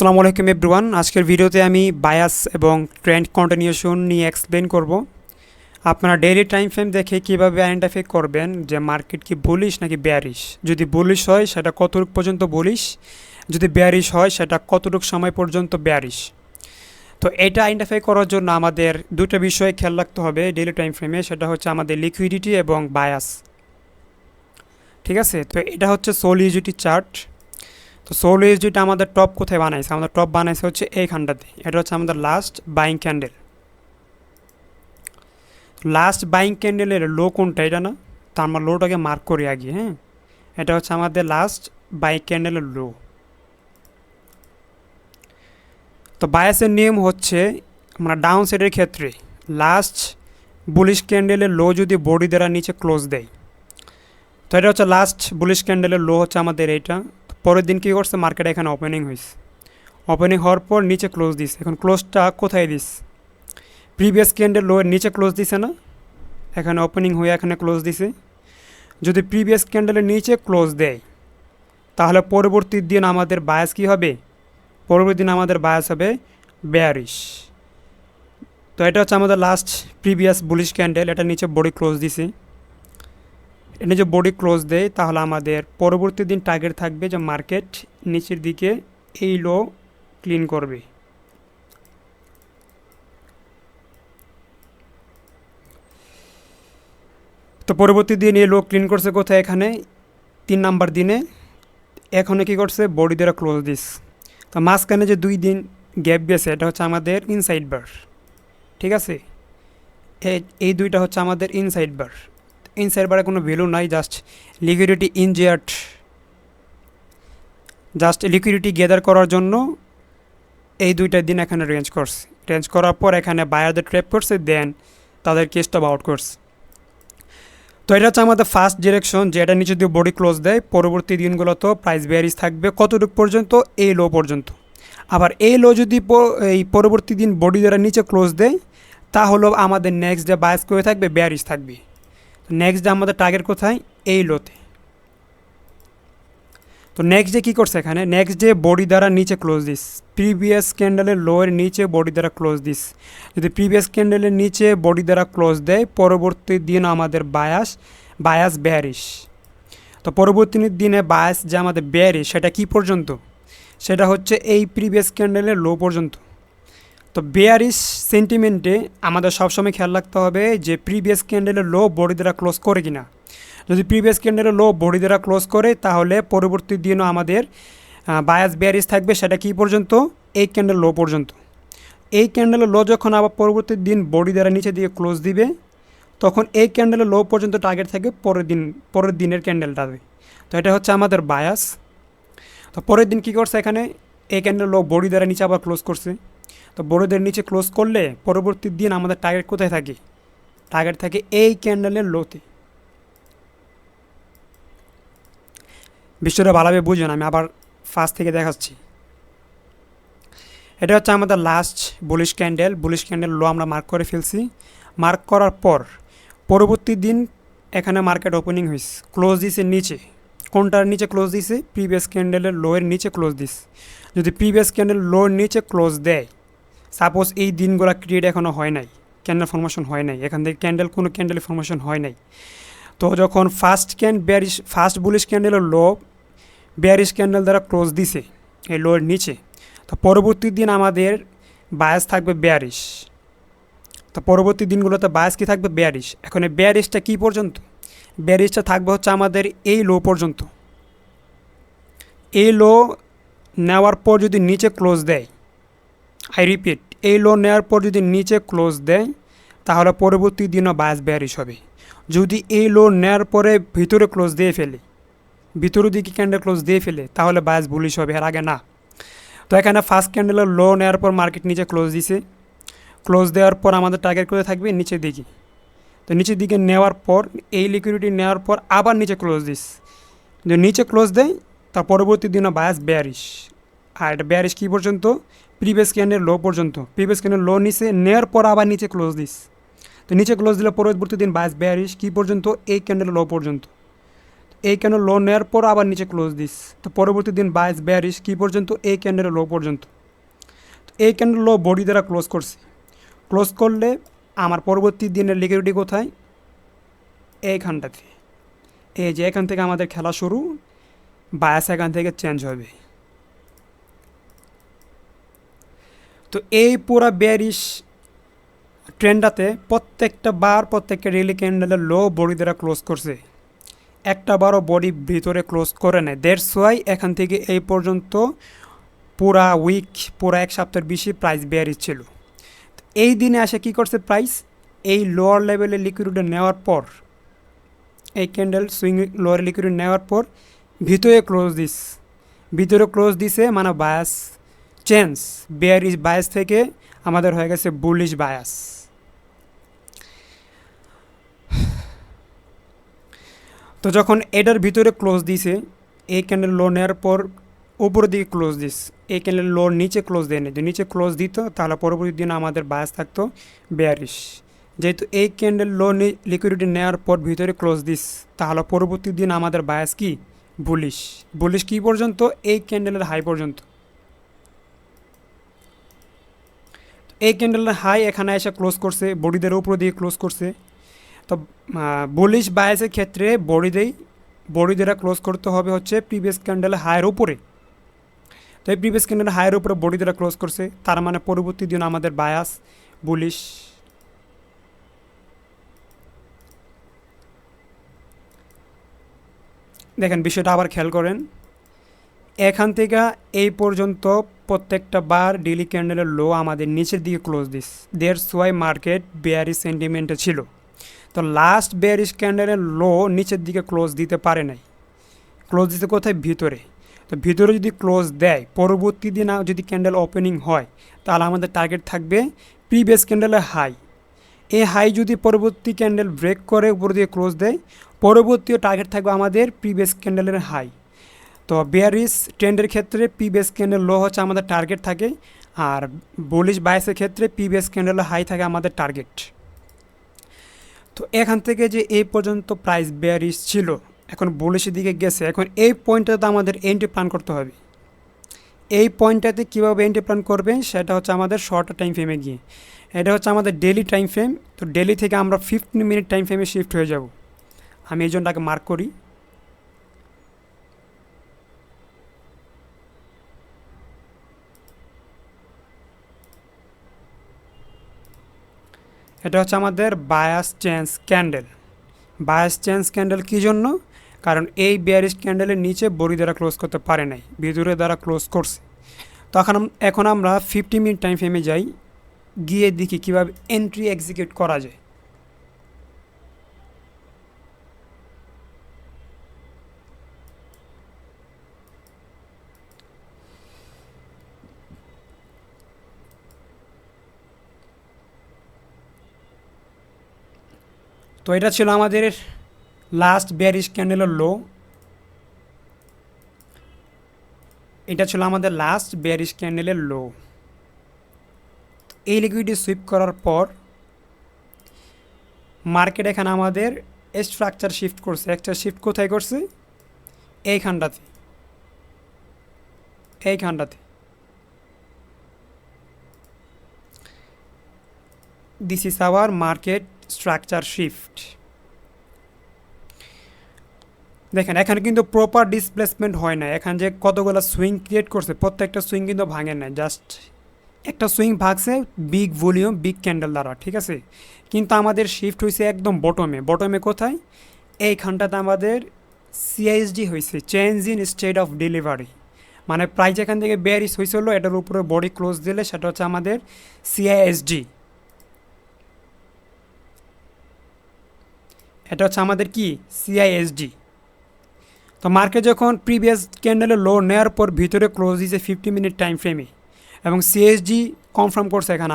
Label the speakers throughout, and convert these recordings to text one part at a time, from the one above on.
Speaker 1: আসসালামু আলাইকুম এভরিওয়ান। আজকের ভিডিওতে আমি বায়াস এবং ট্রেন্ড কন্টিনিউশন নিয়ে এক্সপ্লেন করব। আপনারা ডেইলি টাইম ফ্রেম দেখে কীভাবে আইডেন্টিফাই করবেন যে মার্কেট কি বুলিশ নাকি বেয়ারিশ। যদি বুলিশ হয় সেটা কতটুকু পর্যন্ত বুলিশ, যদি বেয়ারিশ হয় সেটা কতটুকু সময় পর্যন্ত বেয়ারিশ। তো এটা আইডেন্টিফাই করার জন্য আমাদের দুটো বিষয় খেয়াল রাখতে হবে ডেইলি টাইম ফ্রেমে, সেটা হচ্ছে আমাদের লিকুইডিটি এবং বায়াস। ঠিক আছে, তো এটা হচ্ছে সোল ইউজিটি চার্ট। তো সোল ইউএসডিটা আমাদের টপ কোথায় বানাইছে? আমাদের টপ বানাইছে হচ্ছে এইখানটাতে। এটা হচ্ছে আমাদের লাস্ট বাইং ক্যান্ডেল। লাস্ট বাইং ক্যান্ডেলের লো কোনটা? এটা না, তো আমরা লোটাকে মার্ক করি আগে। হ্যাঁ, এটা হচ্ছে আমাদের লাস্ট বাইং ক্যান্ডেলের লো। তো বায়াসের নিয়ম হচ্ছে আমরা ডাউন সাইডের ক্ষেত্রে লাস্ট বুলিশ ক্যান্ডেলের লো যদি বডি দ্বারা নিচে ক্লোজ দেয়, তো এটা হচ্ছে লাস্ট বুলিশ ক্যান্ডেলের লো হচ্ছে আমাদের এইটা। পরের দিন কী করছে, মার্কেট এখানে ওপেনিং হয়েছে। ওপেনিং হওয়ার পর নিচে ক্লোজ দিছে। এখন ক্লোজটা কোথায় দিস? প্রিভিয়াস ক্যান্ডেল লোয়ের নিচে ক্লোজ দিছে না? এখানে ওপেনিং হয়ে এখানে ক্লোজ দিছে। যদি প্রিভিয়াস ক্যান্ডেলের নিচে ক্লোজ দেয় তাহলে পরবর্তী দিন আমাদের বায়াস কী হবে? পরবর্তী দিন আমাদের বায়াস হবে বেয়ারিশ। তো এটা হচ্ছে আমাদের লাস্ট প্রিভিয়াস বুলিশ ক্যান্ডেল। এটা নিচে বডি ক্লোজ দিছে। এটা যে বডি ক্লোজ দেয় তাহলে আমাদের পরবর্তী দিন টার্গেট থাকবে যে মার্কেট নিচের দিকে এই লো ক্লিন করবে। তো পরবর্তী দিন এই লো ক্লিন করছে কোথায়? এখানে 3 নাম্বার দিনে। এখানে কি করছে? বডি দ্বারা ক্লোজ দিস। তো মাঝখানে যে 2 দিন গ্যাপ গেছে এটা হচ্ছে আমাদের ইনসাইড বার। ঠিক আছে, এই দুইটা হচ্ছে আমাদের ইনসাইড বার। ইনসাইড বারে কোনো ভ্যালু নাই, just liquidity inject, just liquidity gather করার জন্য এই দুইটা দিন এখানে রেঞ্জ করছে। রেঞ্জ করার পর এখানে বায়ারদের ট্র্যাপ করছে, দেন তাদেরকে স্টপ আউট করছে। তো এটা হচ্ছে আমাদের ফার্স্ট ডিরেকশন, যে এটা নিচে দিয়ে বডি ক্লোজ দেয়। পরবর্তী দিনগুলোতে প্রাইস বেয়ারিশ থাকবে কতটুকু পর্যন্ত? এই লো পর্যন্ত। আবার এই লো যদি এই পরবর্তী দিন বডি দ্বারা নিচে ক্লোজ দেয় তাহলেও আমাদের নেক্সট ডে বায়াস করে থাকবে, বেয়ারিশ থাকবে। নেক্সট ডে আমাদের টার্গেট কোথায়? এই লোতে। তো নেক্সট ডে কী করছে? এখানে নেক্সট ডে বডি দ্বারা নিচে ক্লোজ দিস। প্রিভিয়াস ক্যান্ডেলের লোয়ের নিচে বডি দ্বারা ক্লোজ দিস। যদি প্রিভিয়াস ক্যান্ডেলের নিচে বডি দ্বারা ক্লোজ দেয় পরবর্তী দিন আমাদের বায়াস বেয়ারিশ। তো পরবর্তী দিনে বায়াস যে আমাদের বেয়ারিশ সেটা কি পর্যন্ত? সেটা হচ্ছে এই প্রিভিয়াস ক্যান্ডেলের লো পর্যন্ত। তো বেয়ারিশ সেন্টিমেন্টে আমাদের সবসময় খেয়াল রাখতে হবে যে প্রিভিয়াস ক্যান্ডেলের লো বডি দ্বারা ক্লোজ করে কিনা। যদি প্রিভিয়াস ক্যান্ডেলের লো বডি দ্বারা ক্লোজ করে তাহলে পরবর্তী দিনও আমাদের বায়াস বেয়ারিশ থাকবে। সেটা কি পর্যন্ত? এই ক্যান্ডেল লো পর্যন্ত। এই ক্যান্ডেলের লো যখন আবার পরবর্তী দিন বডি দ্বারা নিচে দিয়ে ক্লোজ দিবে তখন এই ক্যান্ডেলের লো পর্যন্ত টার্গেট থাকবে পরের দিনের ক্যান্ডেলটাতে। তো এটা হচ্ছে আমাদের বায়াস। তো পরের দিন কী করছে? এখানে এই ক্যান্ডেল লো বডি দ্বারা নিচে আবার ক্লোজ করছে। তো বড় দ্বারা নিচে ক্লোজ করলে পরবর্তী দিন আমাদের টার্গেট কোথায় থাকে? টার্গেট থাকে এই ক্যান্ডেলের লোতে। বিষয়টা ভালোভাবে বুঝবেন, আমি আবার ফার্স্ট থেকে দেখাচ্ছি। এটা হচ্ছে আমাদের last bullish candle. Bullish candle low আমরা মার্ক করে ফেলছি। মার্ক করার পর পরবর্তী দিন এখানে মার্কেট ওপেনিং হয়েছে, ক্লোজ দিছে নিচে। কোনটার নিচে ক্লোজ দিছে? প্রিভিয়াস ক্যান্ডেলের লোয়ের নিচে ক্লোজ দিস। যদি প্রিভিয়াস ক্যান্ডেল লোয়ের নিচে ক্লোজ দেয়, সাপোজ এই দিনগুলো ক্রিয়েট এখনও হয় নাই, ক্যান্ডেল ফর্মেশন হয় নাই, এখান থেকে কোনো ক্যান্ডেল ফর্মেশন হয় নাই। তো যখন ফার্স্ট বুলিশ ক্যান্ডেলের লো বেয়ারিশ ক্যান্ডেল দ্বারা ক্লোজ দিছে এই লোয়ের নিচে, তো পরবর্তী দিন আমাদের বায়াস থাকবে বেয়ারিশ। তো পরবর্তী দিনগুলোতে বায়াস কি থাকবে? বেয়ারিশ। এখন এই বেয়ারিশটা কী পর্যন্ত? বেয়ারিশটা থাকবে হচ্ছে আমাদের এই লো পর্যন্ত। এই লো নেওয়ার পর যদি নিচে ক্লোজ দেয়, আই রিপিট, এই লো নেওয়ার পর যদি নিচে ক্লোজ দেয় তাহলে পরবর্তী দিনও বায়াস বেয়ারিশ হবে। যদি এই লো নেওয়ার পরে ভিতরে ক্লোজ দিয়ে ফেলে, ভিতরের দিকে ক্যান্ডেল ক্লোজ দিয়ে ফেলে তাহলে বায়াস বুলিশ হবে, এর আগে না। তো এখানে ফার্স্ট ক্যান্ডেলের লো নেওয়ার পর মার্কেট নিচে ক্লোজ দিছে। ক্লোজ দেওয়ার পর আমাদের টার্গেট করে থাকবে নিচের দিকে। তো নিচের দিকে নেওয়ার পর এই লিকুইডিটি নেওয়ার পর আবার নিচে ক্লোজ দিস। যদি নিচে ক্লোজ দেয় তার পরবর্তী দিনও বায়াস বেয়ারিশ। আর এটা বেয়ারিশ কী পর্যন্ত? প্রিভিয়াস ক্যান্ডেল লো পর্যন্ত। প্রিভিয়াস ক্যান্ডেল লো নিচে নেওয়ার পর আবার নিচে ক্লোজ দিস। তো নিচে ক্লোজ দিলে পরবর্তী দিন বায়াস বেয়ারিশ কী পর্যন্ত? এই ক্যান্ডেল লো পর্যন্ত। এই ক্যান্ডেল লো নেওয়ার পর আবার নিচে ক্লোজ দিস। তো পরবর্তী দিন বায়াস বেয়ারিশ কী পর্যন্ত? এই ক্যান্ডেল লো পর্যন্ত। এই ক্যান্ডেল লো বডি দ্বারা ক্লোজ করছে, ক্লোজ করলে আমার পরবর্তী দিনের লিকুইডিটি কোথায়, এইখানটাতে। এই যে এখান থেকে আমাদের খেলা শুরু, বায়াস এখান থেকে চেঞ্জ হবে। তো এই পুরা বেয়ারিশ ট্রেন্ডটাতে প্রত্যেকটা রেলি ক্যান্ডেলের লো বডি দ্বারা ক্লোজ করছে, একটা বারও বডি ভিতরে ক্লোজ করে নেয়। দ্যাটস ওয়াই এখান থেকে এই পর্যন্ত পুরা উইক, পুরা এক সপ্তাহের বেশি প্রাইস বেয়ারিশ ছিল। এই দিনে আসে কি করছে প্রাইস, এই লোয়ার লেভেলের লিকুইডিটি নেওয়ার পর, এই ক্যান্ডেল সুইং লোয়ার লিকুইডিটি নেওয়ার পর ভিতরে ক্লোজ দিছে মানে বায়াস চেঞ্জ, বেয়ারিশ বায়াস থেকে আমাদের হয়ে গেছে বুলিশ বায়াস। তো যখন এটার ভিতরে ক্লোজ দিছে, এই ক্যান্ডেল লো নেওয়ার পর উপরের দিকে ক্লোজ দিস, এই ক্যান্ডেল লোর নিচে ক্লোজ দেয়নি, যদি নিচে ক্লোজ দিত তাহলে পরবর্তী দিন আমাদের বায়াস থাকতো বেয়ারিশ। যেহেতু এই ক্যান্ডেল লো লিকুইডিটি নেওয়ার পর ভিতরে ক্লোজ দিস, তাহলে পরবর্তী দিন আমাদের বায়াস কি বুলিশ কি পর্যন্ত, এই ক্যান্ডেলের হাই পর্যন্ত। এই ক্যান্ডেলের হাই এখানে এসে ক্লোজ করছে, বডিদের উপর দিয়ে ক্লোজ করছে। তো বুলিশ বায়াসের ক্ষেত্রে বডি দ্বারা ক্লোজ করতে হবে হচ্ছে প্রিভিয়াস ক্যান্ডেলের হাইয়ের উপরে। তো এই প্রিভিয়াস ক্যান্ডেলের হাইয়ের উপরে বডি দ্বারা ক্লোজ করছে, তার মানে পরবর্তী দিন আমাদের বায়াস বুলিশ। দেখেন বিষয়টা আবার খেয়াল করেন, এখান থেকে এই পর্যন্ত প্রত্যেকটা বার ডেইলি ক্যান্ডেলের লো আমাদের নিচের দিকে close this, that's why market bearish সেন্টিমেন্টে ছিল। তো লাস্ট বেয়ারিশ ক্যান্ডেলের লো নিচের দিকে ক্লোজ দিতে পারে নাই, ক্লোজ দিতে কোথায়, ভিতরে। তো ভিতরে যদি ক্লোজ দেয়, পরবর্তী দিন যদি ক্যান্ডেল ওপেনিং হয়, তাহলে আমাদের টার্গেট থাকবে প্রিভিয়াস ক্যান্ডেলের হাই। এই হাই যদি পরবর্তী ক্যান্ডেল ব্রেক করে উপর দিয়ে ক্লোজ দেয়, পরবর্তী টার্গেট থাকবে আমাদের প্রিভিয়াস ক্যান্ডেলের হাই। তো বেয়ারিশ ট্রেন্ডের ক্ষেত্রে প্রিভিয়াস ক্যান্ডেল লো হচ্ছে আমাদের টার্গেট থাকে, আর বুলিশ বায়াসের ক্ষেত্রে প্রিভিয়াস ক্যান্ডেলের হাই থাকে আমাদের টার্গেট। তো এখান থেকে যে এই পর্যন্ত প্রাইস বেয়ারিশ ছিল, এখন বুলিশের দিকে গেছে, এখন এই পয়েন্টটাতে আমাদের এন্ট্রি প্ল্যান করতে হবে। এই পয়েন্টটাতে কীভাবে এন্ট্রি প্ল্যান করবে সেটা হচ্ছে আমাদের শর্ট টাইম ফ্রেমে গিয়ে, এটা হচ্ছে আমাদের ডেলি টাইম ফ্রেম। তো ডেলি থেকে আমরা 15 মিনিট টাইম ফ্রেমে শিফট হয়ে যাব। আমি এই জন্যটাকে মার্ক করি। এটা হচ্ছে আমাদের bias change candle. Bias change candle কী জন্য, কারণ এই বেয়ারিশ ক্যান্ডেলের নিচে বডি দ্বারা ক্লোজ করতে পারে নাই, ভিতরে দ্বারা ক্লোজ করছে। তো এখন আমরা 50 মিনিট টাইম ফ্রেমে যাই, গিয়ে দেখি কীভাবে এন্ট্রি এক্সিকিউট করা যায়। তো এটা ছিল আমাদের লাস্ট বেয়ারিশ ক্যান্ডেলের লো, এটা ছিল আমাদের লাস্ট বেয়ারিশ ক্যান্ডেলের লো। এই লিকুইডিটি সুইপ করার পর মার্কেট এখানে আমাদের স্ট্রাকচার শিফট করছে। একটা শিফট কোথায় করছে, এইখানটাতে। This is our market structure shift. দেখেন এখানে কিন্তু প্রপার ডিসপ্লেসমেন্ট হয় না, এখানে যে কতগুলো সুইং ক্রিয়েট করছে প্রত্যেকটা সুইং কিন্তু ভাঙে না, জাস্ট একটা সুইং ভাগছে বিগ ভলিউম বিগ ক্যান্ডেল দ্বারা, ঠিক আছে। কিন্তু আমাদের শিফট হয়েছে একদম বটমে কোথায়, এইখানটাতে আমাদের সিআইএসডি হয়েছে, change in state of delivery. মানে প্রাইস এখান থেকে বেয়ারিশ হয়েছিল, এটার উপরে বডি ক্লোজ দিলে সেটা হচ্ছে আমাদের সিআইএসডি। এটা হচ্ছে আমাদের কি সিআইএসডি। তো মার্কেট যখন প্রিভিয়াস ক্যান্ডেলের লো নেওয়ার পর ভিতরে ক্লোজ দিয়েছে 50 মিনিট টাইম ফ্রেমে, এবং সিএসডি কনফার্ম করছে এখানে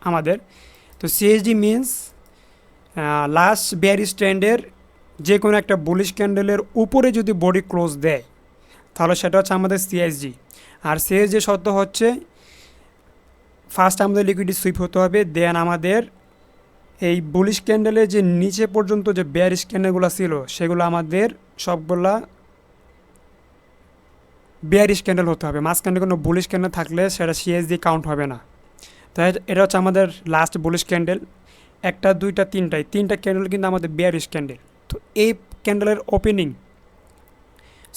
Speaker 1: আমাদের। তো সিএসডি মিনস লাস্ট বেয়ারিশ ট্রেন্ডের যে কোনো একটা বুলিশ ক্যান্ডেলের উপরে যদি বডি ক্লোজ দেয়, তাহলে সেটা হচ্ছে আমাদের সিএসডি। আর সিএসডি শর্ত হচ্ছে ফার্স্ট আমাদের লিকুইডিটি সুইপ হতে হবে, দেন আমাদের এই বুলিশ ক্যান্ডেলের যে নিচে পর্যন্ত যে বেয়ারিশ ক্যান্ডেলগুলো ছিল সেগুলো আমাদের সবগুলা বেয়ারিশ ক্যান্ডেল হতে হবে, মাঝখানে কোনো বুলিশ ক্যান্ডেল থাকলে সেটা সিএসডি কাউন্ট হবে না। তো এটা হচ্ছে আমাদের লাস্ট বুলিশ ক্যান্ডেল, একটা দুইটা তিনটা ক্যান্ডেল কিন্তু আমাদের বেয়ারিশ ক্যান্ডেল। তো এই ক্যান্ডেলের ওপেনিং,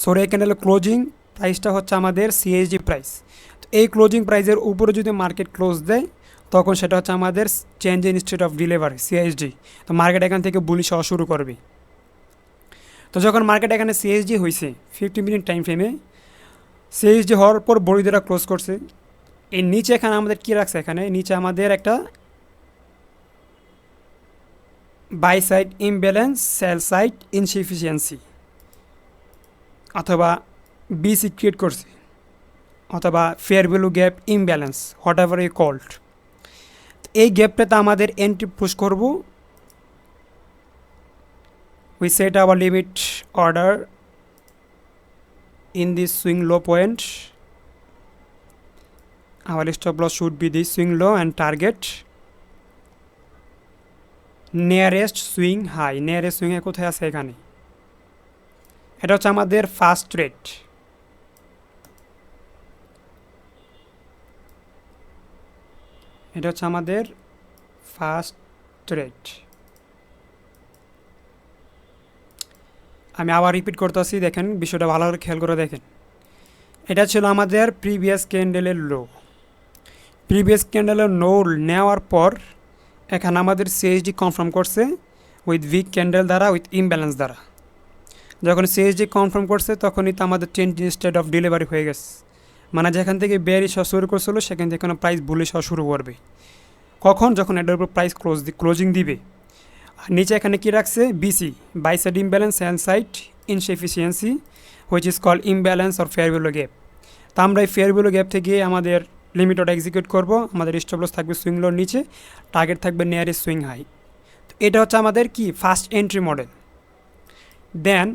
Speaker 1: সরি এই ক্যান্ডেলের ক্লোজিং প্রাইসটা হচ্ছে আমাদের সিএসডি প্রাইস। তো এই ক্লোজিং প্রাইসের উপরে যদি মার্কেট ক্লোজ দেয় তখন সেটা হচ্ছে আমাদের change in state of delivery CSD. তো মার্কেট এখান থেকে বুলিশ হওয়া শুরু করবে। তো যখন মার্কেট এখানে সিএসডি হয়েছে 50 মিনিট টাইম ফ্রেমে, সিএসডি হওয়ার পর বড়িদেরা ক্লোজ করছে। এই নিচে এখানে আমাদের কী রাখছে, এখানে নিচে আমাদের একটা buy side imbalance, sell side inefficiency অথবা বিসি ক্রিয়েট করছে, অথবা fair value gap imbalance, whatever you called. এই গ্যাপটাতে আমাদের এন্ট্রি পুশ করব। We set our limit order in this swing low point. Our stop loss should be this swing low and target nearest swing high. Nearest swing কোথায় আছে এখানে, এটা হচ্ছে আমাদের ফার্স্ট রেট। এটা হচ্ছে আমাদের ফার্স্ট রেট। আমি আবার রিপিট করতেছি, দেখেন বিষয়টা ভালো করে খেয়াল করে দেখেন। এটা ছিল আমাদের প্রিভিয়াস ক্যান্ডেলের লো। প্রিভিয়াস ক্যান্ডেলের লো নেওয়ার পর এখানে আমাদের সিএসডি কনফার্ম করছে উইথ উইক ক্যান্ডেল দ্বারা, উইথ ইমব্যালেন্স দ্বারা। যখন সিএসডি কনফার্ম করছে তখনই তো আমাদের change in state of delivery হয়ে গেছে, মানে যেখান থেকে বেয়ারিশ হওয়া শুরু করছিল সেখান থেকে প্রাইস বুলিশ হওয়া শুরু করবে। কখন, যখন এটার উপর প্রাইস ক্লোজিং দিবে। আর নিচে এখানে কি রাখছে, BISI, buy side imbalance, sell side inefficiency, which is call imbalance or fair value gap. তো আমরা এই ফেয়ার ভ্যালু গ্যাপ থেকে আমাদের লিমিট অর্ডার এক্সিকিউট করব। আমাদের স্টপ লস থাকবে সুইং লোর নিচে, টার্গেট থাকবে নিয়ারেস্ট সুইং হাই। তো এটা হচ্ছে আমাদের কি ফার্স্ট এন্ট্রি মডেল। দেন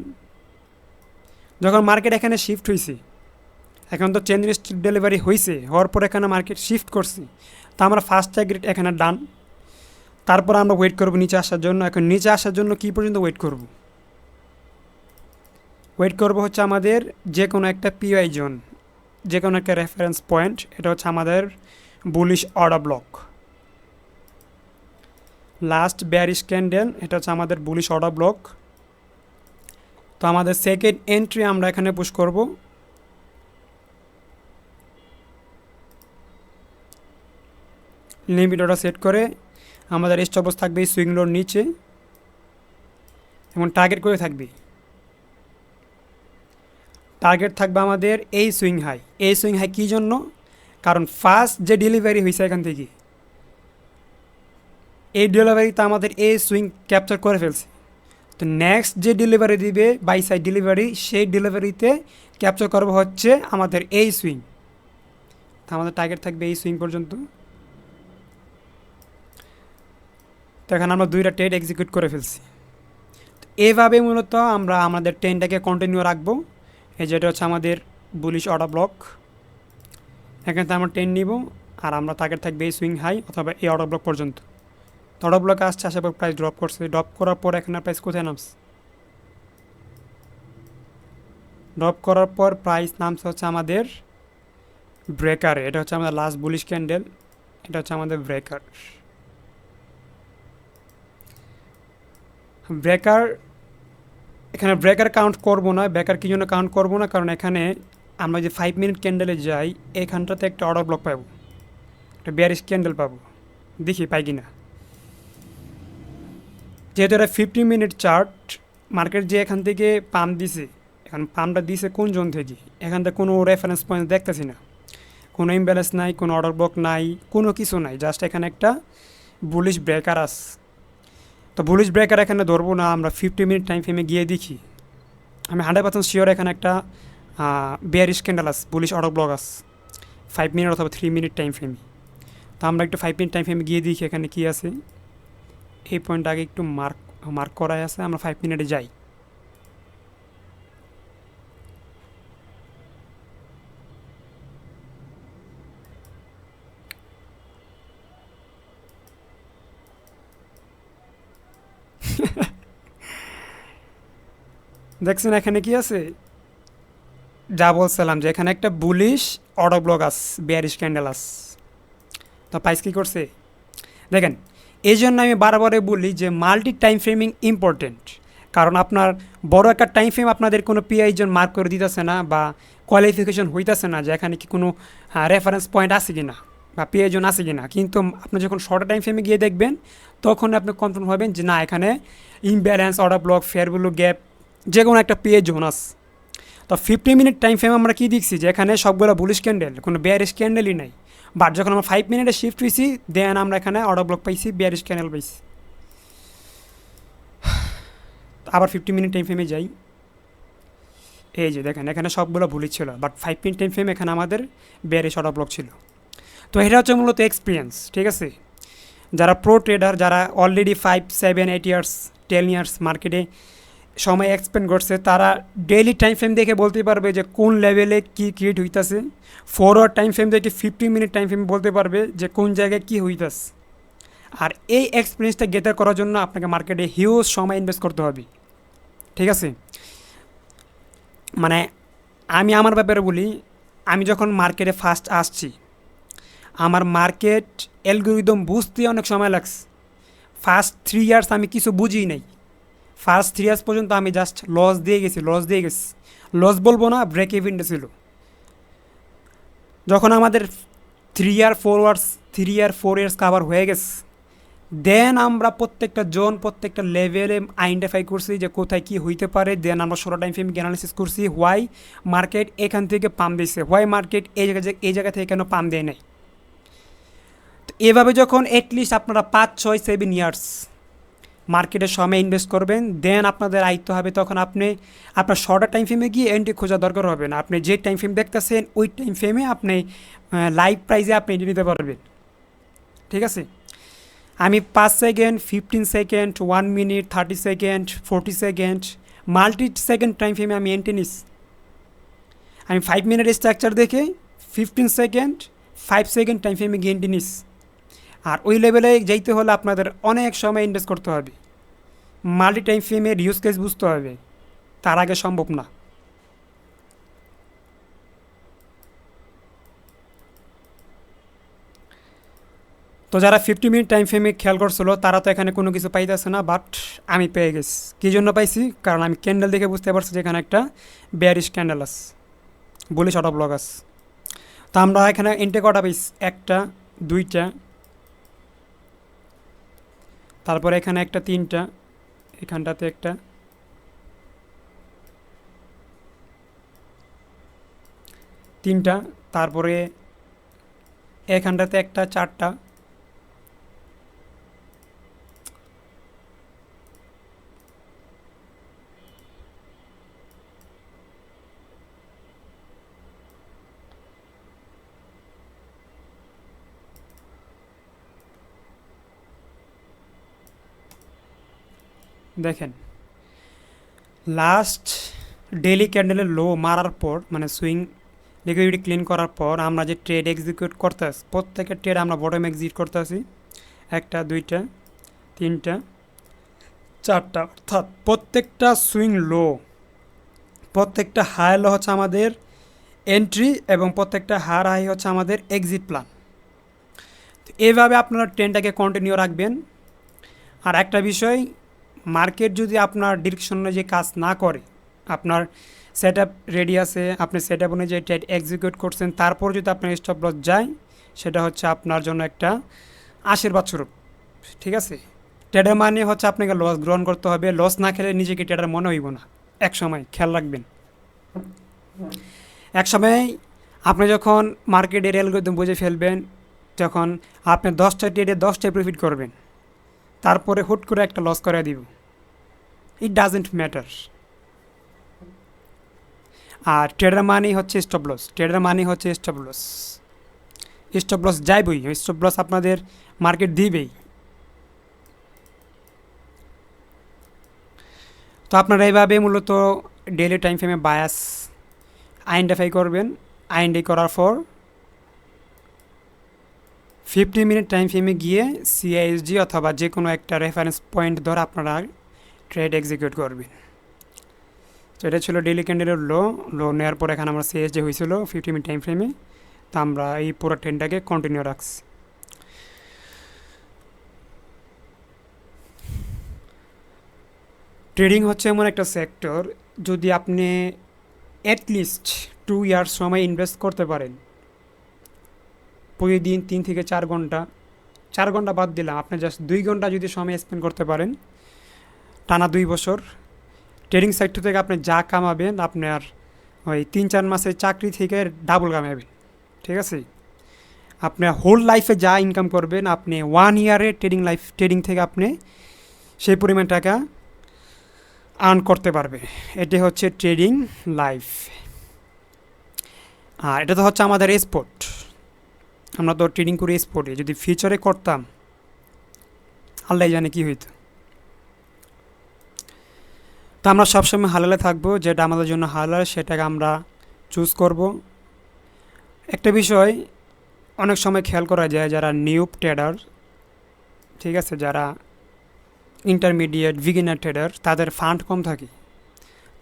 Speaker 1: যখন মার্কেট এখানে শিফট হয়েছে, এখন তো চেঞ্জ ডেলিভারি হয়েছে, হওয়ার পর এখানে মার্কেট শিফট করছে, তো আমরা ফার্স্ট টার্গেট এখানে ডান। তারপর আমরা ওয়েট করব নিচে আসার জন্য। এখন নিচে আসার জন্য কি পর্যন্ত ওয়েট করব, ওয়েট করব হচ্ছে আমাদের যে কোনো একটা পিওয়াই জোন, যে কোনো একটা রেফারেন্স পয়েন্ট। এটা হচ্ছে আমাদের bullish order block, last bearish candle, এটা হচ্ছে আমাদের বুলিশ অর্ডার ব্লক। তো আমাদের সেকেন্ড এন্ট্রি আমরা এখানে পুশ করব। লিমিট অর্ডার সেট করে আমাদের স্টপ লস থাকবে সুইং লোর নিচে এবং টার্গেট করে থাকবে, টার্গেট থাকবে আমাদের এই সুইং হাই। এই সুইং হাই কী জন্য, কারণ ফার্স্ট যে ডেলিভারি হয়েছে এখান থেকে, এই ডেলিভারিতে আমাদের এই সুইং ক্যাপচার করে ফেলছে। তো নেক্সট যে ডেলিভারি দিবে বাই সাইড ডেলিভারি, সেই ডেলিভারিতে ক্যাপচার করবো হচ্ছে আমাদের এই সুইং। তো আমাদের টার্গেট থাকবে এই সুইং পর্যন্ত। তো এখানে আমরা দুইটা ট্রেড এক্সিকিউট করে ফেলছি। তো এইভাবে মূলত আমরা আমাদের ট্রেনটাকে কন্টিনিউ রাখবো। এই যেটা হচ্ছে আমাদের বুলিশ অর্ডার ব্লক, এখান থেকে আমরা ট্রেন নিব আর আমরা টার্গেট থাকবে এই সুইং হাই অথবা এই অর্ডার ব্লক পর্যন্ত। তো অর্ডার ব্লকে আসছে, আসার পর প্রাইস ড্রপ করছে, ড্রপ করার পর এখানে প্রাইস কোথায় নামছে, ড্রপ করার পর প্রাইস নামছে হচ্ছে আমাদের ব্রেকারে। এটা হচ্ছে আমাদের লাস্ট বুলিশ ক্যান্ডেল, এটা হচ্ছে আমাদের ব্রেকার। ব্রেকার, এখানে ব্রেকার কাউন্ট করব না। ব্রেকার কি জন্য কাউন্ট করব না, কারণ এখানে আমরা যে 5 মিনিট ক্যান্ডেলে যাই, এখানটাতে একটা অর্ডার ব্লক পাবো, একটা বেয়ারিশ ক্যান্ডেল পাবো, দেখি পাই কি না। যেহেতু এটা 50 মিনিট চার্ট, মার্কেট যে এখান থেকে পাম্প দিছে, এখন পাম্পটা দিছে কোন জোন থেকে, এখান থেকে কোনো রেফারেন্স পয়েন্ট দেখতেছি না, কোনো ইমব্যালেন্স নাই, কোনো অর্ডার ব্লক নাই, কোনো কিছু নাই, জাস্ট এখানে একটা বুলিশ ব্রেকার আছে। তো বুলিশ ব্রেকার এখানে ধরবো না, আমরা 50 মিনিট টাইম ফ্রেমে গিয়ে দেখি। আমি 100% শিওর এখানে একটা বেয়ারিশ ক্যান্ডেল আছে, বুলিশ অর্ডার ব্লক আছে 5 মিনিট অথবা 3 মিনিট টাইম ফ্রেমে। তো আমরা একটু 5 মিনিট টাইম ফ্রেমে গিয়ে দেখি এখানে কী আছে। এই পয়েন্ট আগে একটু মার্ক করাই আছে, আমরা 5 মিনিটে যাই। দেখছেন এখানে কি আছে, যা বলছিলাম যে এখানে একটা বুলিশ অর্ডার ব্লক আস, বিয়ারিশ ক্যান্ডেল আস। তো প্রাইস কী করছে দেখেন। এই জন্য আমি বারবারে বলি যে মাল্টি টাইম ফ্রেমিং ইম্পর্টেন্ট, কারণ আপনার বড় একটা টাইম ফ্রেম আপনাদের কোনো পিআই জন মার্ক করে দিতেছে না বা কোয়ালিফিকেশন হইতেছে না যে এখানে কি কোনো রেফারেন্স পয়েন্ট আছে কি না বা পিআই জন আছে কি না। কিন্তু আপনি যখন শর্ট টাইম ফ্রেমে গিয়ে দেখবেন তখন আপনি কনফার্ম হবেন যে না, এখানে imbalance, order block, fair value gap, যে কোনো একটা পিআই জোন আছে। তো 50 মিনিট টাইম ফ্রেম আমরা কি দেখছি যে এখানে সবগুলো বুলিশ ক্যান্ডেল, কোনো বিয়ারিশ ক্যান্ডেলই নাই। বাট যখন আমরা 5 মিনিটে শিফট হয়েছি দেন আমরা এখানে অর্ডার ব্লক পাইছি, বিয়ারিশ ক্যান্ডেল পাইছি। আবার 50 মিনিট টাইম ফ্রেমে যাই, এই যে দেখেন এখানে সবগুলো ভুলই ছিল, বাট 5 মিনিট টাইম ফ্রেম এখানে আমাদের বিয়ারিশ অর্ডার ব্লক ছিল। তো এটা হচ্ছে মূলত এক্সপিরিয়েন্স, ঠিক আছে। যারা প্রো ট্রেডার, যারা অলরেডি 5, 7, 8 ইয়ার্স, 10 ইয়ার্স মার্কেটে সময় এক্সপেন্ড করছে, তারা ডেইলি টাইম ফ্রেম দেখে বলতে পারবে যে কোন লেভেলে কী ক্রিয়েট হইতেছে। ফরওয়ার্ড টাইম ফ্রেম দেখে 50 মিনিট টাইম ফ্রেম বলতে পারবে যে কোন জায়গায় কী হইতেছে। আর এই এক্সপিরিয়েন্সটা গেদার করার জন্য আপনাকে মার্কেটে হিউজ সময় ইনভেস্ট করতে হবে, ঠিক আছে। মানে আমি আমার ব্যাপারে বলি, আমি যখন মার্কেটে ফার্স্ট আসছি, আমার মার্কেট অ্যালগরিদম বুঝতে অনেক সময় লাগছে। ফার্স্ট 3 ইয়ার্স আমি কিছু বুঝিই নাই। ফার্স্ট 3 ইয়ার্স পর্যন্ত আমি জাস্ট লস দিয়ে গেছি। লস বলবো না, ব্রেক ইভেন্টে ছিল। যখন আমাদের 3 ইয়ার 4 ইয়ার্স কাভার হয়ে গেছে, দেন আমরা প্রত্যেকটা জোন, প্রত্যেকটা লেভেলে আইডেন্টিফাই করছি যে কোথায় কী হইতে পারে। দেন আমরা শর্ট টাইম ফ্রেম অ্যানালিসিস করছি, হোয়াই মার্কেট এখান থেকে পাম দিয়েছে, হোয়াই মার্কেট এই জায়গা থেকে কেন পাম দেয় নাই। তো এভাবে যখন অ্যাটলিস্ট আপনারা 5, 6, 7 ইয়ার্স মার্কেটের সময় ইনভেস্ট করবেন, দেন আপনাদের আয়ত্ত হবে, তখন আপনি আপনার শর্টার টাইম ফ্রেমে গিয়ে এন্ট্রি খোঁজা দরকার হবে না। আপনি যে টাইম ফ্রেম দেখতেছেন ওই টাইম ফ্রেমে আপনি লাইভ প্রাইজে আপনি এন্ট্রি নিতে পারবেন, ঠিক আছে। আমি 5 second, 15 second, 1 minute, 30 second, 40 second, multi second time ফ্রেমে আমি এন্ট্রি নিস। আমি 5 মিনিট স্ট্রাকচার দেখে 15 সেকেন্ড, 5 সেকেন্ড টাইম ফ্রেমে গিয়ে এন্ট্রি নিস। আর ওই লেভেলে যাইতে হলে আপনাদের অনেক সময় ইনভেস্ট করতে হবে, মাল্টি টাইম ফ্রেমের ইউজ কেস বুঝতে হবে, তার আগে সম্ভব না। তো যারা 50 মিনিট টাইম ফ্রেমে খেয়াল করছিল তারা তো এখানে কোনো কিছু পাইতেছে না, বাট আমি পেয়ে গেছি। কী জন্য পাইছি? কারণ আমি ক্যান্ডেল দেখে বুঝতে পারছি যে এখানে একটা বেয়ারিশ ক্যান্ডেল আছে, বলি শর্ট ব্লক আছে। তো আমরা এখানে এন্ট্রি কটা পাইছি? 1টা, 2টা, তারপরে এখানে একটা, 3টা, এখানটাতে একটা, 3টা, তারপরে এখানটাতে একটা, 4টা, দেখেন লাস্ট ডেইলি ক্যান্ডেলের লো মারার পর, মানে সুইং লিকুইডিটি ক্লিন করার পর আমরা যে ট্রেড এক্সিকিউট করতে আসি, প্রত্যেকের ট্রেড আমরা বটম এক্সিকিউট করতে আসি 1টা, 2টা, 3টা, 4টা, অর্থাৎ প্রত্যেকটা সুইং লো, প্রত্যেকটা হাই লো হচ্ছে আমাদের এন্ট্রি এবং প্রত্যেকটা হার হাই হচ্ছে আমাদের এক্সিট প্ল্যান। তো এইভাবে আপনারা ট্রেনটাকে কন্টিনিউ রাখবেন। আর একটা বিষয়, মার্কেট যদি আপনার ডিরেকশন অনুযায়ী কাজ না করে, আপনার সেট আপ রেডি আছে, আপনি সেট আপ অনুযায়ী ট্রেড এক্সিকিউট করছেন, তারপর যদি আপনার স্টপ লস যায়, সেটা হচ্ছে আপনার জন্য একটা আশীর্বাদ স্বরূপ, ঠিক আছে। ট্রেডার মানে হচ্ছে আপনাকে লস গ্রহণ করতে হবে। লস না খেলে নিজেকে ট্রেডার মনে হইব না। এক সময় খেয়াল রাখবেন, এক সময় আপনি যখন মার্কেটের অ্যালগরিদম বুঝে ফেলবেন, যখন আপনি 10টা ট্রেডে 10টায় প্রফিট করবেন, তারপরে হুট করে একটা লস করে দিব, ইট ডাজেন্ট ম্যাটার। আর ট্রেডার মানি হচ্ছে স্টপ লস, স্টপ লস যাইবই, স্টপ লস আপনাদের মার্কেট দিবেই। তো আপনারা এইভাবে মূলত ডেইলি টাইম ফ্রেমে বায়াস আইডেন্টিফাই করবেন। আইডেন্টিফাই করার পর 50 মিনিট টাইম ফ্রেমে গিয়ে সিআইএসজি অথবা যে কোনো একটা রেফারেন্স পয়েন্ট ধরে আপনারা ট্রেড এক্সিকিউট করবেন। তো এটা ছিল ডেইলি ক্যান্ডেলের লো নেওয়ার পর এখানে আমার সিএস যে হয়েছিল 50 মিনিট টাইম ফ্রেমে। তো আমরা এই পুরো ট্রেনটাকে কন্টিনিউ রাখছি। ট্রেডিং হচ্ছে এমন একটা সেক্টর, যদি আপনি অ্যাটলিস্ট 2 ইয়ার্স সময় ইনভেস্ট করতে পারেন, প্রতিদিন 3 থেকে 4 ঘন্টা, 4 ঘন্টা বাদ দিলাম, আপনি জাস্ট 2 ঘন্টা যদি সময় স্পেন্ড করতে পারেন টানা 2 বছর, ট্রেডিং সেক্টর থেকে আপনি যা কামাবেন আপনার ওই 3-4 মাসের চাকরি থেকে ডাবল কামাবেন। ঠিক আছে, আপনার হোল লাইফে যা ইনকাম করবেন আপনি 1 ইয়ারে ট্রেডিং থেকে আপনি সেই পরিমাণ টাকা আর্ন করতে পারবে। এটি হচ্ছে ট্রেডিং লাইফ। আর এটা তো হচ্ছে আমাদের স্পোর্ট, আমরা তো ট্রেডিং করি স্পোর্টে। যদি ফিউচারে করতাম আল্লাহ জানে কী হইতো। তো আমরা সবসময় হালালে থাকবো, যেটা আমাদের জন্য হালাল সেটাকে আমরা চুজ করব। একটা বিষয় অনেক সময় খেয়াল করা যায়, যারা নিউ ট্রেডার, ঠিক আছে, যারা ইন্টারমিডিয়েট বিগিনার ট্রেডার, তাদের ফান্ড কম থাকে।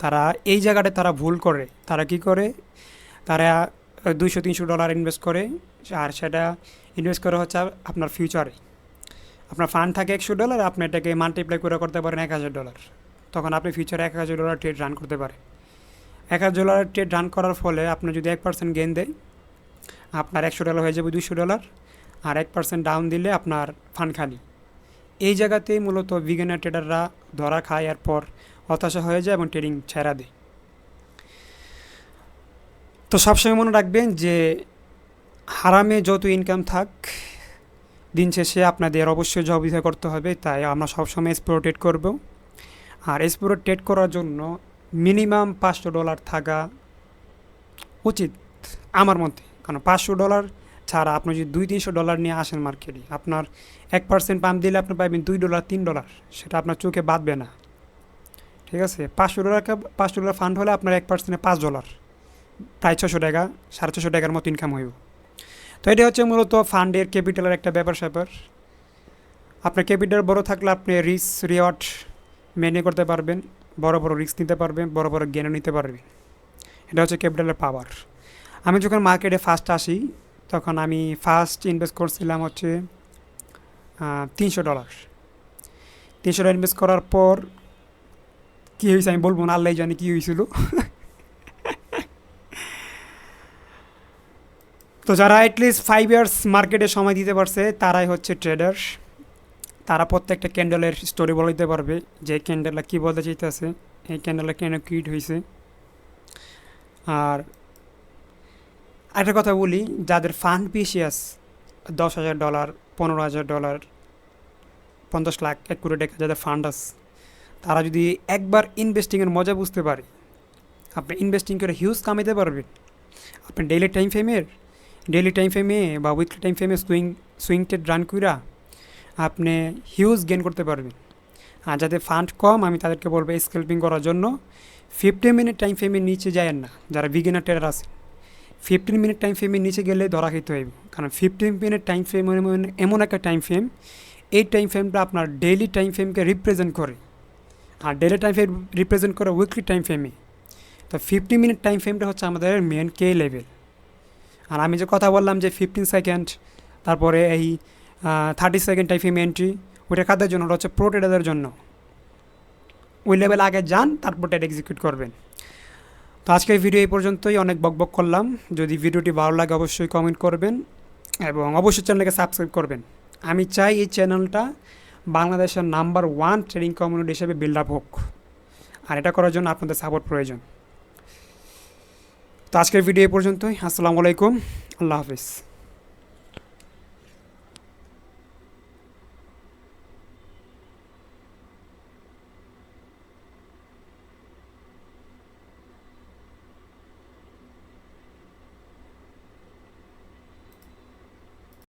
Speaker 1: তারা এই জায়গাটায় তারা ভুল করে। তারা কি করে, তারা $200-300 ইনভেস্ট করে, আর সেটা ইনভেস্ট করে হচ্ছে আপনার ফিউচারে। আপনার ফান্ড থাকে $100, আপনি এটাকে মাল্টিপ্লাই করে করতে পারেন $1000, তখন আপনি ফিউচারে $1000 ট্রেড রান করতে পারেন। $1000 ট্রেড রান করার ফলে আপনি যদি 1% গেইন দেয়, আপনার $100 হয়ে যাবে $200, আর 1% ডাউন দিলে আপনার ফান্ড খালি। এই জায়গাতেই মূলত বিগিনার ট্রেডাররা ধরা খায়, এরপর হতাশা হয়ে যায় এবং ট্রেডিং ছেড়া দেয়। তো সবসময় মনে রাখবেন যে হারামে যত ইনকাম থাক, দিন শেষে আপনাদের অবশ্যই জব ভিসা করতে হবে। তাই আমরা সবসময় স্পোর্ট ট্রেড করব। আর স্পোর্ট ট্রেড করার জন্য মিনিমাম $500 থাকা উচিত আমার মতে। কারণ $500 ছাড়া আপনি যদি $200-300 নিয়ে আসেন মার্কেটে, আপনার 1% পাম্প দিলে আপনি পাবেন $2-3, সেটা আপনার চোখে বাঁধবে না। ঠিক আছে, $500 ফান্ড হলে আপনার 1%-এ $5, প্রায় $600, $650 মতো ইনকাম হইব। তো এটা হচ্ছে মূলত ফান্ডের ক্যাপিটালের একটা ব্যাপার। আপনার ক্যাপিটাল বড় থাকলে আপনি রিস্ক রিওয়ার্ড মেনে করতে পারবেন, বড় রিস্ক নিতে পারবেন, বড় গেনও নিতে পারবেন। এটা হচ্ছে ক্যাপিটালের পাওয়ার। আমি যখন মার্কেটে ফার্স্ট আসি, তখন আমি ফার্স্ট ইনভেস্ট করছিলাম হচ্ছে $300। $300 ইনভেস্ট করার পর কী হয়েছে আমি বলবো না, আল্লাহ জানি কী হয়েছিল। তো যারা অ্যাটলিস্ট 5 ইয়ার্স মার্কেটে সময় দিতে পারছে তারাই হচ্ছে ট্রেডার। তারা প্রত্যেকটা ক্যান্ডেলের স্টোরি বলে দিতে পারবে যে ক্যান্ডেলটা কী বলতে চাইতেছে, এই ক্যান্ডেলটা কেন কিট হয়েছে। আর একটা কথা বলি, যাদের ফান্ড বেশি আছে, $10,000, $15,000, 50 লাখ, 1 কোটি টাকা যাদের ফান্ড আছে, তারা যদি একবার ইনভেস্টিংয়ের মজা বুঝতে পারে, আপনি ইনভেস্টিং করে হিউজ কামাইতে পারবেন। আপনি ডেইলি টাইম ফ্রেমে বা উইকলি টাইম ফ্রেমে সুইং ট্রেড রান কইরা আপনি হিউজ গেন করতে পারবেন। আর যাদের ফান্ড কম, আমি তাদেরকে বলবো স্ক্যাল্পিং করার জন্য 15 মিনিট টাইম ফ্রেমের নিচে যায়েন না। যারা বিগিনার ট্রেডার আছে, 15 মিনিট টাইম ফ্রেমের নিচে গেলে ধরা খেতে হইব। কারণ 15 মিনিট টাইম ফ্রেম এমন একটা টাইম ফ্রেম, এই টাইম ফ্রেমটা আপনার ডেইলি টাইম ফ্রেমকে রিপ্রেজেন্ট করে, আর ডেইলি টাইম ফ্রেম রিপ্রেজেন্ট করে উইকলি টাইম ফ্রেমে। তো 15 মিনিট টাইম ফ্রেমটা হচ্ছে আমাদের মেন কে লেভেল। আর আমি যে কথা বললাম যে 15 সেকেন্ড, তারপরে এই 30 সেকেন্ড টাইম ফ্রেম এন্ট্রি, ওইটা কাদের জন্য? ওটা হচ্ছে প্রো ট্রেডারদের জন্য। ওই লেভেল আগে যান, তারপর ট্রেড এক্সিকিউট করবেন। তো আজকের ভিডিও এই পর্যন্তই, অনেক বকবক করলাম। যদি ভিডিওটি ভালো লাগে অবশ্যই কমেন্ট করবেন এবং অবশ্যই চ্যানেলকে সাবস্ক্রাইব করবেন। আমি চাই এই চ্যানেলটা বাংলাদেশের নাম্বার 1 ট্রেডিং কমিউনিটি হিসেবে বিল্ড আপ হোক, আর এটা করার জন্য আপনাদের সাপোর্ট প্রয়োজন। তো আজকের ভিডিও এই পর্যন্তই। আসসালামু আলাইকুম, আল্লাহ হাফিজ।